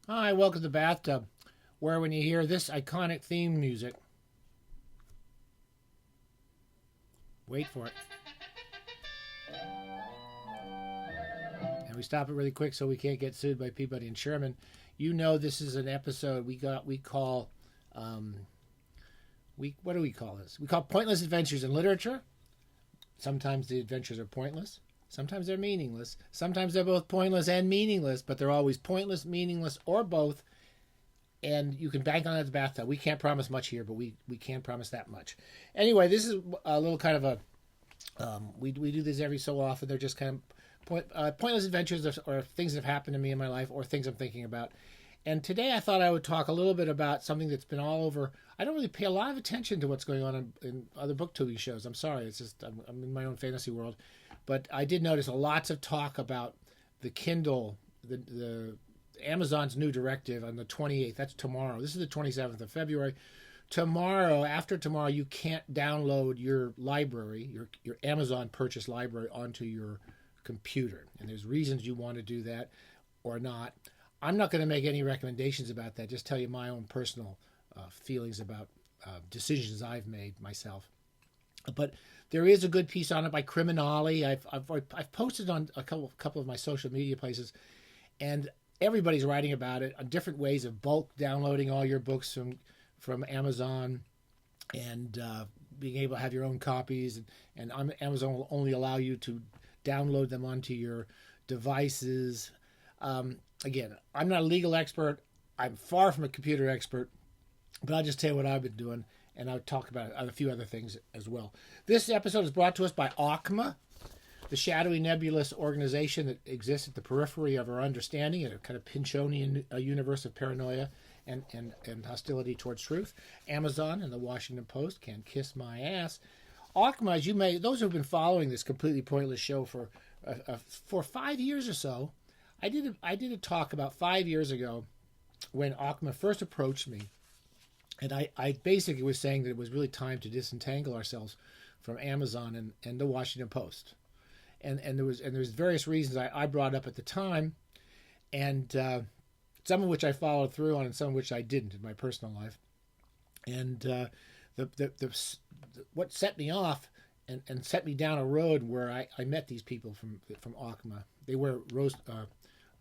Hi, welcome to Bathtub, where when you hear this iconic theme music, wait for it, and we stop it really quick so we can't get sued by Peabody and Sherman. You know this is an episode we call we what do we call this? We call pointless adventures in literature. Sometimes the adventures are pointless. Sometimes they're meaningless. Sometimes they're both pointless and meaningless, but they're always pointless, meaningless, or both. And you can bank on that as bathtub. We can't promise much here, but we can promise that much. Anyway, this is a little kind of a we do this every so often. They're just kind of pointless adventures or things that have happened to me in my life or things I'm thinking about. And today I thought I would talk a little bit about something that's been all over. I don't really pay a lot of attention to what's going on in other booktubing shows. I'm sorry, it's just I'm in my own fantasy world. But I did notice lots of talk about the Kindle, the Amazon's new directive on the 28th. That's tomorrow. This is the 27th of February. Tomorrow, after tomorrow, you can't download your library, your Amazon purchase library onto your computer. And there's reasons you want to do that or not. I'm not going to make any recommendations about that. Just tell you my own personal feelings about decisions I've made myself. But there is a good piece on it by Criminali. I've posted on a couple of my social media places, and everybody's writing about it on different ways of bulk downloading all your books from Amazon, and being able to have your own copies. And Amazon will only allow you to download them onto your devices. Again, I'm not a legal expert. I'm far from a computer expert, but I'll just tell you what I've been doing, and I'll talk about a few other things as well. This episode is brought to us by AWCKMA, the shadowy, nebulous organization that exists at the periphery of our understanding in a kind of Pynchonian universe of paranoia and hostility towards truth. Amazon and the Washington Post can kiss my ass. AWCKMA, as you may, those who've been following this completely pointless show for 5 years or so, I did a talk about 5 years ago when AWCKMA first approached me, and I basically was saying that it was really time to disentangle ourselves from Amazon and the Washington Post, and there was various reasons I brought up at the time, and some of which I followed through on, and some of which I didn't in my personal life, and what set me off and set me down a road where I met these people from AWCKMA. They wear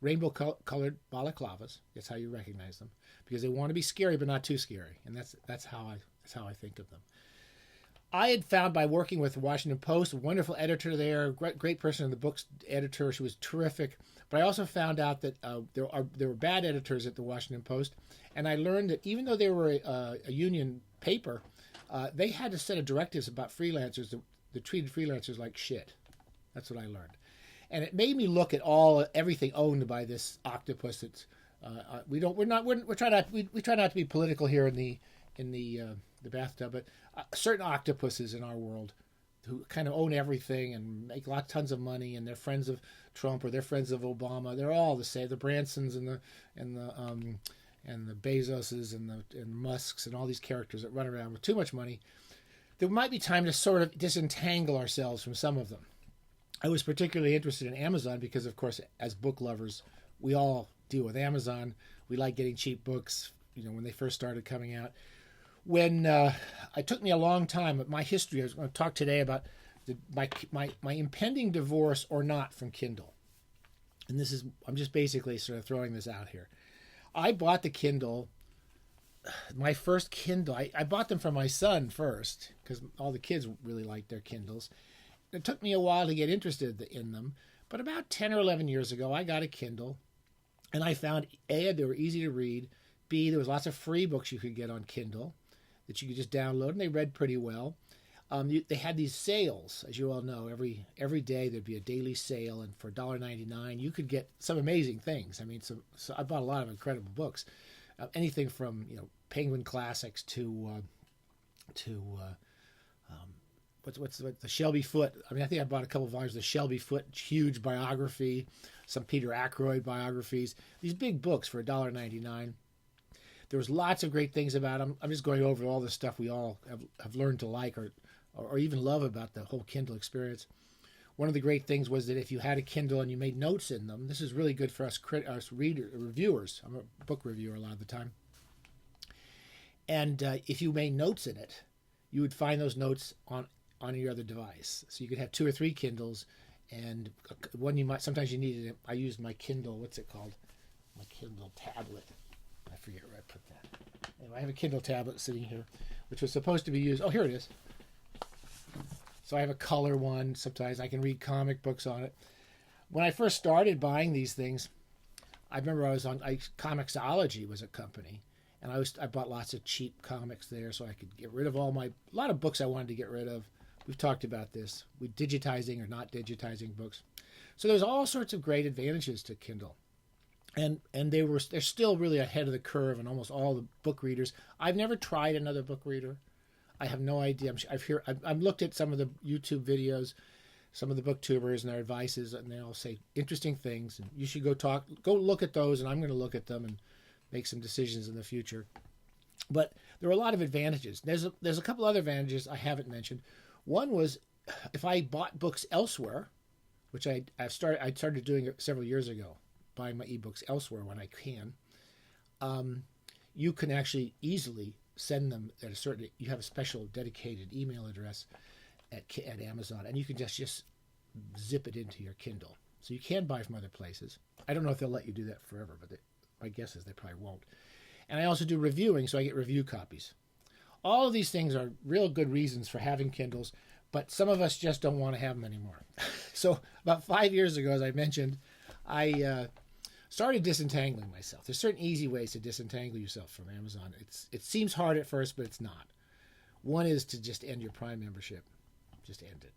rainbow-colored balaclavas. That's how you recognize them, because they want to be scary but not too scary, and that's how I think of them. I had found by working with the Washington Post, a wonderful editor there, great person in the book's editor. She was terrific. But I also found out that there were bad editors at the Washington Post, and I learned that even though they were a union paper, they had a set of directives about freelancers that treated freelancers like shit. That's what I learned. And it made me look at everything owned by this octopus. That's we try not to be political here in the bathtub, but certain octopuses in our world who kind of own everything and make tons of money, and they're friends of Trump or they're friends of Obama. They're all the same. The Bransons and the Bezoses and the Musks and all these characters that run around with too much money. There might be time to sort of disentangle ourselves from some of them. I was particularly interested in Amazon because, of course, as book lovers, we all deal with Amazon. We like getting cheap books, when they first started coming out. When it took me a long time, but my history, I was going to talk today about my impending divorce or not from Kindle. And I'm just basically sort of throwing this out here. I bought the Kindle, my first Kindle. I bought them for my son first because all the kids really liked their Kindles. It took me a while to get interested in them, but about 10 or 11 years ago, I got a Kindle, and I found, A, they were easy to read, B, there was lots of free books you could get on Kindle that you could just download, and they read pretty well. They had these sales, as you all know. Every day there'd be a daily sale, and for $1.99 you could get some amazing things. I mean, so I bought a lot of incredible books, anything from Penguin classics to what's the Shelby Foote. I mean, I think I bought a couple of volumes of the Shelby Foote huge biography, some Peter Ackroyd biographies. These big books for $1.99. There was lots of great things about them. I'm just going over all the stuff we all have learned to like or even love about the whole Kindle experience. one of the great things was that if you had a Kindle and you made notes in them, this is really good for us reviewers. I'm a book reviewer a lot of the time. And if you made notes in it, you would find those notes on your other device. So you could have 2 or 3 Kindles, and one you might, sometimes you needed it. I used my Kindle, what's it called? My Kindle tablet. I forget where I put that. Anyway, I have a Kindle tablet sitting here, which was supposed to be used. Oh, here it is. So I have a color one. Sometimes I can read comic books on it. When I first started buying these things, I remember Comixology was a company, and I bought lots of cheap comics there so I could get rid of a lot of books I wanted to get rid of. We've talked about this. With digitizing or not digitizing books. So there's all sorts of great advantages to Kindle. And they're still really ahead of the curve in almost all the book readers. I've never tried another book reader. I have no idea. I've looked at some of the YouTube videos, some of the booktubers and their advices, and they all say interesting things. And you should go look at those, and I'm going to look at them and make some decisions in the future. But there are a lot of advantages. There's a couple other advantages I haven't mentioned. One was if I bought books elsewhere, which I started doing it several years ago, buying my ebooks elsewhere when I can. You can actually easily send them at a certain. You have a special dedicated email address at Amazon, and you can just zip it into your Kindle. So you can buy from other places. I don't know if they'll let you do that forever, but my guess is they probably won't. And I also do reviewing, so I get review copies. All of these things are real good reasons for having Kindles, but some of us just don't want to have them anymore. So about 5 years ago, as I mentioned, I started disentangling myself. There's certain easy ways to disentangle yourself from Amazon. It seems hard at first, but it's not. One is to just end your Prime membership. Just end it.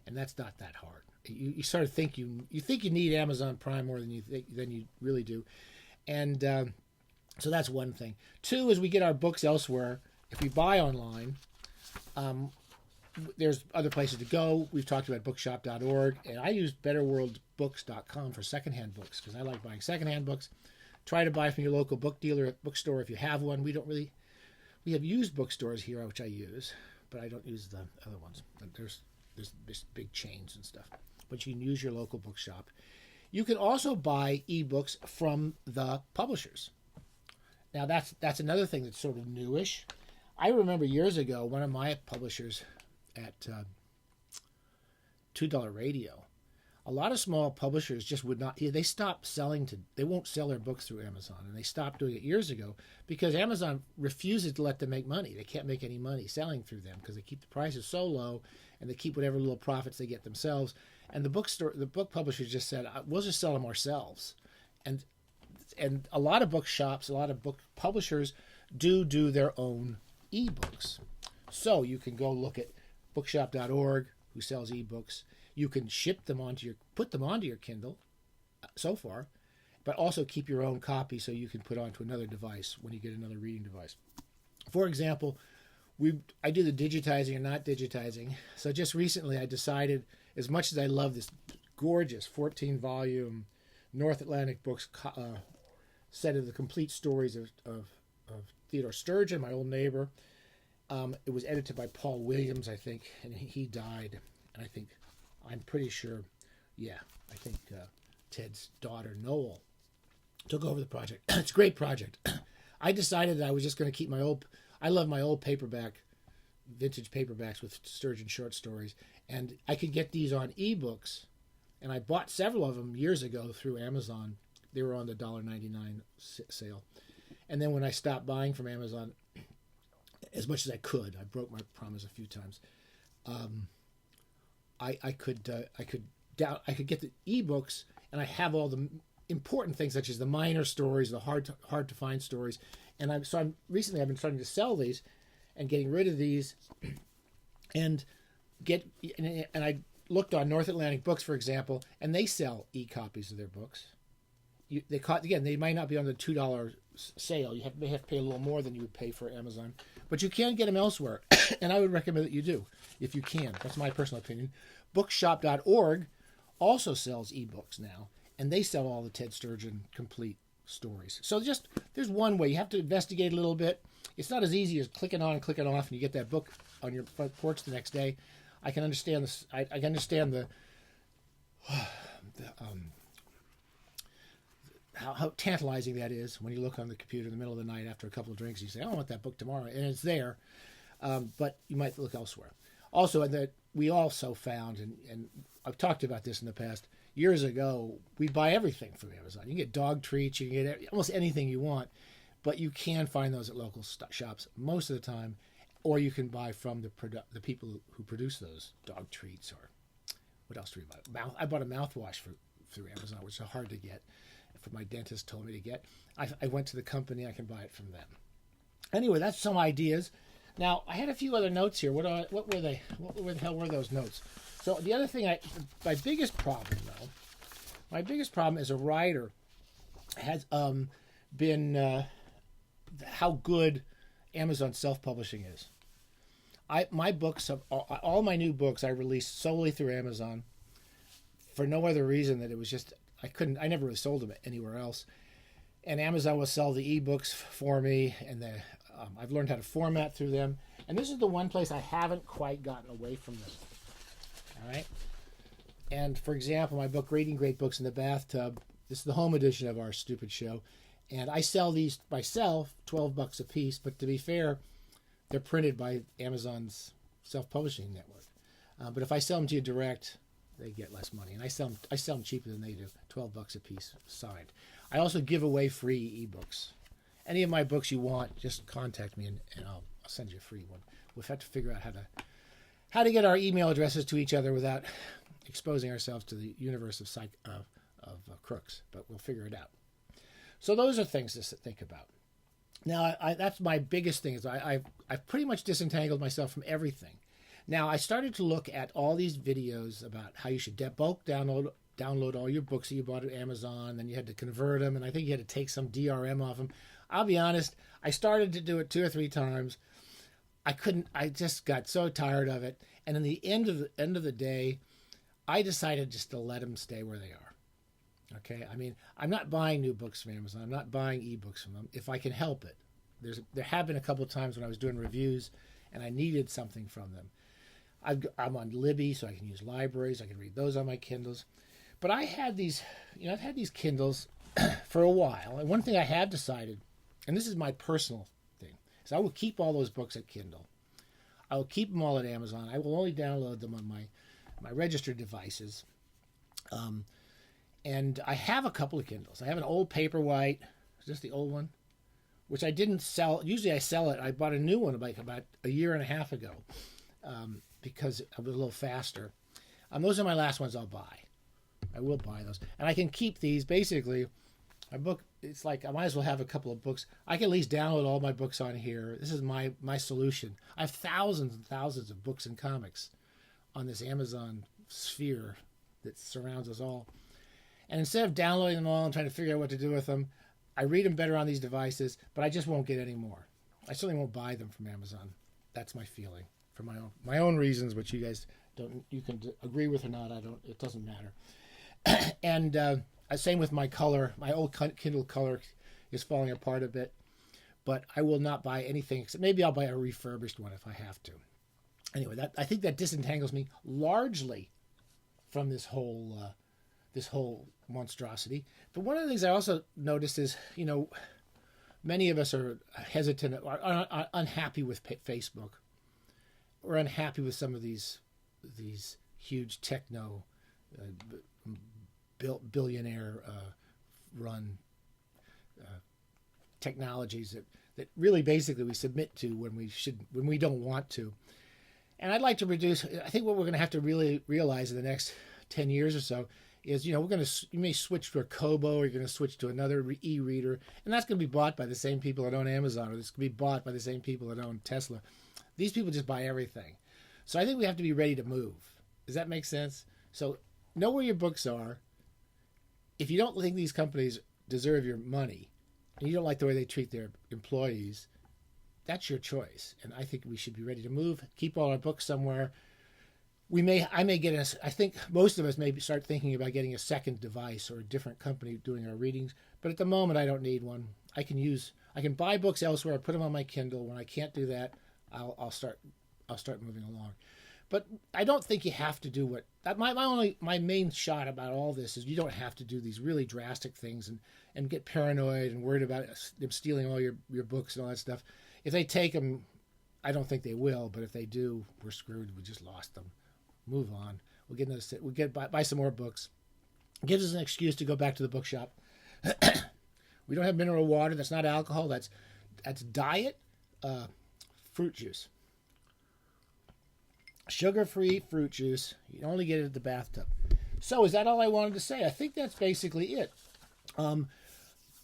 And that's not that hard. You sort of think you think you need Amazon Prime more than you really do. And so that's one thing. 2 is we get our books elsewhere. If we buy online, there's other places to go. We've talked about bookshop.org, and I use betterworldbooks.com for secondhand books because I like buying secondhand books. Try to buy from your local book dealer, bookstore if you have one. We have used bookstores here, which I use, but I don't use the other ones. There's big chains and stuff, but you can use your local bookshop. You can also buy ebooks from the publishers. Now that's another thing that's sort of newish. I remember years ago, one of my publishers at $2 Radio, a lot of small publishers just would not, they stopped they won't sell their books through Amazon, and they stopped doing it years ago because Amazon refuses to let them make money. They can't make any money selling through them because they keep the prices so low, and they keep whatever little profits they get themselves. And the book publishers just said, we'll just sell them ourselves. And a lot of bookshops, a lot of book publishers do their own ebooks. So you can go look at bookshop.org, who sells ebooks. You can put them onto your Kindle so far, but also keep your own copy so you can put onto another device when you get another reading device. For example, I do the digitizing or not digitizing. So just recently I decided, as much as I love this gorgeous 14-volume North Atlantic Books set of the complete stories of Theodore Sturgeon, my old neighbor. It was edited by Paul Williams, I think, and he died. And I'm pretty sure, I think Ted's daughter, Noel, took over the project. It's a great project. I decided that I was just going to keep I love my old vintage paperbacks with Sturgeon short stories, and I could get these on ebooks, and I bought several of them years ago through Amazon. They were on the $1.99 sale. And then when I stopped buying from Amazon, as much as I could, I broke my promise a few times. I could get the ebooks, and I have all the important things such as the minor stories, the hard to find stories, and recently I've been starting to sell these, and getting rid of these, and I looked on North Atlantic Books, for example, and they sell e-copies of their books. They might not be on the $2 sale. You may have to pay a little more than you would pay for Amazon, but you can get them elsewhere, and I would recommend that you do if you can. That's my personal opinion. Bookshop.org also sells ebooks now, and they sell all the Ted Sturgeon complete stories. So there's one way. You have to investigate a little bit. It's not as easy as clicking on and clicking off, and you get that book on your front porch the next day. I can understand this. I can understand how tantalizing that is when you look on the computer in the middle of the night after a couple of drinks. You say, "I want that book tomorrow," and it's there, but you might look elsewhere. Also, that we also found, and I've talked about this in the past. Years ago, we buy everything from Amazon. You can get dog treats, you can get almost anything you want, but you can find those at local shops most of the time, or you can buy from the people who produce those dog treats. Or what else do we buy? I bought a mouthwash through Amazon, which is hard to get. My dentist told me to get. I went to the company. I can buy it from them. Anyway, that's some ideas. Now, I had a few other notes here. What were they? What the hell were those notes? So the other thing, my biggest problem as a writer has been how good Amazon self-publishing is. My books, all my new books, I released solely through Amazon for no other reason that it was just I never really sold them anywhere else. And Amazon will sell the ebooks for me, and I've learned how to format through them. And this is the one place I haven't quite gotten away from them. All right. And for example, my book, Reading Great Books in the Bathtub, this is the home edition of our stupid show. And I sell these myself, $12 a piece. But to be fair, they're printed by Amazon's self-publishing network. But if I sell them to you direct, they get less money. And I sell them cheaper than they do, $12 a piece signed. I also give away free ebooks. Any of my books you want, just contact me and I'll send you a free one. We'll have to figure out how to get our email addresses to each other without exposing ourselves to the universe of crooks, but we'll figure it out. So those are things to think about. Now, that's my biggest thing is I've pretty much disentangled myself from everything. Now, I started to look at all these videos about how you should bulk download all your books that you bought at Amazon, then you had to convert them, and I think you had to take some DRM off them. I'll be honest, I started to do it 2 or 3 times. I just got so tired of it. And in the end of the day, I decided just to let them stay where they are. Okay? I mean, I'm not buying new books from Amazon. I'm not buying ebooks from them if I can help it. There have been a couple of times when I was doing reviews and I needed something from them. I'm on Libby, so I can use libraries. I can read those on my Kindles. But I've had these Kindles for a while. And one thing I have decided, and this is my personal thing, is I will keep all those books at Kindle. I will keep them all at Amazon. I will only download them on my registered devices. And I have a couple of Kindles. I have an old Paperwhite, just the old one, which I didn't sell. Usually I sell it. I bought a new one like about a year and a half ago because it was a little faster. Those are my last ones I'll buy. I will buy those. And I can keep these. Basically, my book, it's like I might as well have a couple of books. I can at least download all my books on here. This is my solution. I have thousands and thousands of books and comics on this Amazon sphere that surrounds us all. And instead of downloading them all and trying to figure out what to do with them, I read them better on these devices, but I just won't get any more. I certainly won't buy them from Amazon. That's my feeling for my own reasons, which you guys don't. You can agree with or not. It doesn't matter. And same with my color. My old Kindle color is falling apart a bit, but I will not buy anything except maybe I'll buy a refurbished one if I have to. Anyway, I think that disentangles me largely from this whole monstrosity. But one of the things I also noticed is, many of us are hesitant, are unhappy with Facebook. We're unhappy with some of these huge techno billionaire run technologies that really basically we submit to when we don't want to. And I'd like to reduce. I think what we're going to have to really realize in the next 10 years or so is, you may switch to a Kobo, or you're going to switch to another e-reader, and that's going to be bought by the same people that own Amazon, or it's going to be bought by the same people that own Tesla. These people just buy everything. So I think we have to be ready to move. Does that make sense? So know where your books are. If you don't think these companies deserve your money, and you don't like the way they treat their employees, that's your choice. And I think we should be ready to move, keep all our books somewhere. I think most of us may start thinking about getting a second device or a different company doing our readings. But at the moment, I don't need one. I can buy books elsewhere, put them on my Kindle. When I can't do that, I'll start moving along. But I don't think you have to do what my main shot about all this is you don't have to do these really drastic things and get paranoid and worried about them stealing all your books and all that stuff. If they take them, I don't think they will, but if they do, we're screwed. We just lost them. Move on. We'll buy some more books. It gives us an excuse to go back to the bookshop. We don't have mineral water. That's not alcohol. That's diet fruit juice. Sugar-free fruit juice. You only get it at the bathtub. So is that all I wanted to say? I think that's basically it. I'm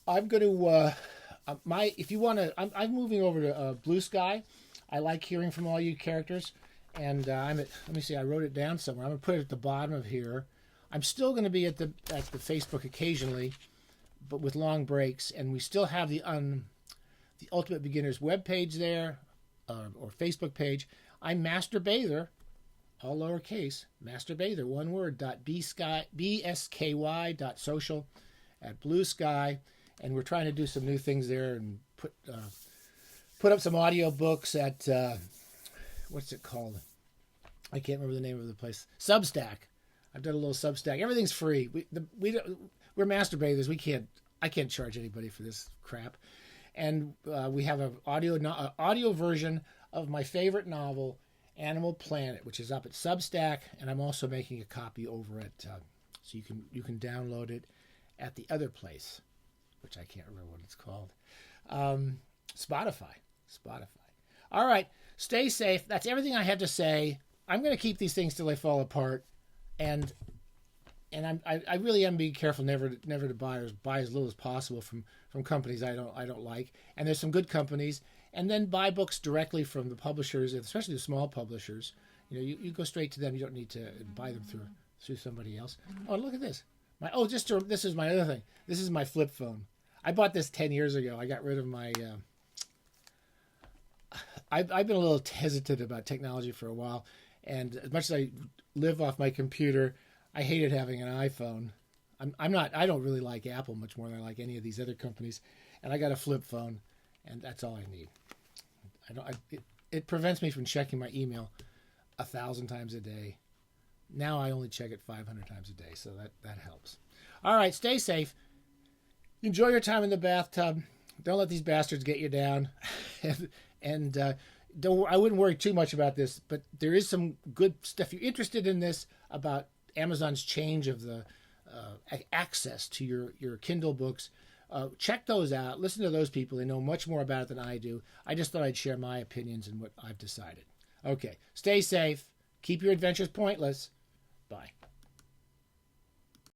going to if you want to, I'm moving over to Bluesky. I like hearing from all you characters, and let me see. I wrote it down somewhere. I'm going to put it at the bottom of here. I'm still going to be at the Facebook occasionally, but with long breaks, and we still have the Ultimate Beginners webpage there, or Facebook page. I'm Master Bather, all lowercase, Master Bather, one word, bsky.social at Bluesky, and we're trying to do some new things there and put up some audio books at, what's it called? I can't remember the name of the place. Substack. I've done a little Substack. Everything's free. We're Master Bathers. I can't charge anybody for this crap. And we have an audio version of my favorite novel, Animal Planet, which is up at Substack, and I'm also making a copy over at so you can download it at the other place, which I can't remember what it's called. Spotify. All right, stay safe. That's everything I had to say. I'm going to keep these things till they fall apart, and I really am being careful never to buy as little as possible from companies I don't like. And there's some good companies. And then buy books directly from the publishers, especially the small publishers. You go straight to them. You don't need to buy them through somebody else. Oh, look at this. This is my other thing. This is my flip phone. I bought this 10 years ago. I got rid of my. I've been a little hesitant about technology for a while, and as much as I live off my computer, I hated having an iPhone. I don't really like Apple much more than I like any of these other companies, and I got a flip phone. And that's all I need. It prevents me from checking my email 1,000 times a day. Now I only check it 500 times a day, so that helps. All right, stay safe. Enjoy your time in the bathtub. Don't let these bastards get you down. and I wouldn't worry too much about this, but there is some good stuff. If you're interested in this about Amazon's change of the access to your Kindle books, check those out. Listen to those people. They know much more about it than I do. I just thought I'd share my opinions and what I've decided. Okay, stay safe. Keep your adventures pointless. Bye.